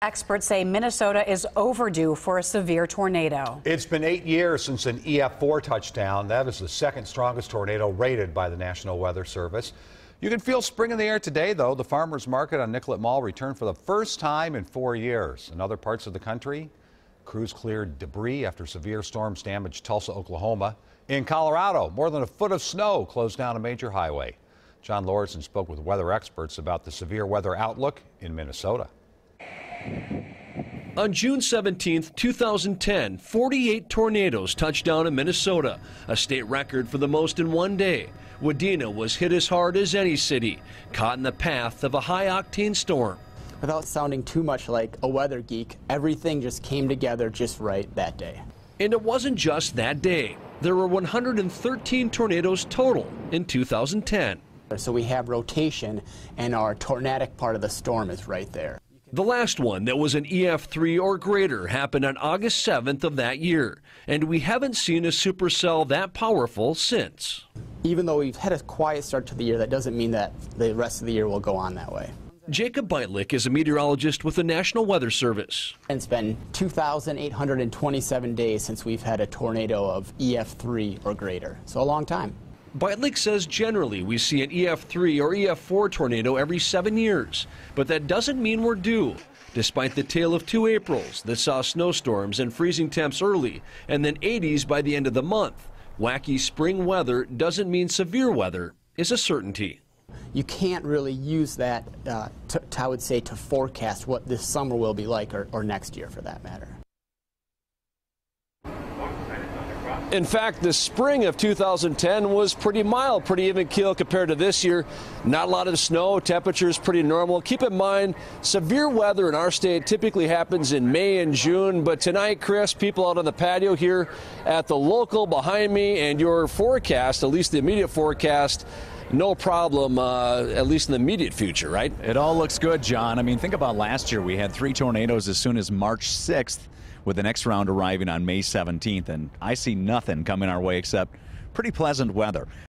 Experts say Minnesota is overdue for a severe tornado. It's been 8 years since an EF4 touchdown. That is the second strongest tornado rated by the National Weather Service. You can feel spring in the air today, though. The farmers market on Nicollet Mall returned for the first time in 4 years. In other parts of the country, crews cleared debris after severe storms damaged Tulsa, Oklahoma. In Colorado, more than a foot of snow closed down a major highway. John Lauritsen spoke with weather experts about the severe weather outlook in Minnesota. On June 17, 2010, 48 tornadoes touched down in Minnesota, a state record for the most in one day. Wadena was hit as hard as any city, caught in the path of a high-octane storm. Without sounding too much like a weather geek, everything just came together just right that day. And it wasn't just that day. There were 113 tornadoes total in 2010. So we have rotation, and our tornadic part of the storm is right there. The last one, that was an EF3 or greater, happened on August 7th of that year, and we haven't seen a supercell that powerful since. Even though we've had a quiet start to the year, that doesn't mean that the rest of the year will go on that way. Jacob Beitlich is a meteorologist with the National Weather Service. It's been 2,827 days since we've had a tornado of EF3 or greater, so a long time. Beitlich says generally we see an EF3 or EF4 tornado every 7 years, but that doesn't mean we're due. Despite the tale of 2 Aprils that saw snowstorms and freezing temps early and then 80s by the end of the month, wacky spring weather doesn't mean severe weather is a certainty. You can't really use that, I would say, to forecast what this summer will be like, or next year for that matter. In fact, the spring of 2010 was pretty mild, pretty even keel compared to this year. Not a lot of snow, temperatures pretty normal. Keep in mind, severe weather in our state typically happens in May and June, but tonight, Chris, people out on the patio here at the local behind me and your forecast, at least the immediate forecast, no problem, at least in the immediate future, right? It all looks good, John. I mean, think about last year. We had 3 tornadoes as soon as March 6th. With the next round arriving on May 17th, and I see nothing coming our way except pretty pleasant weather.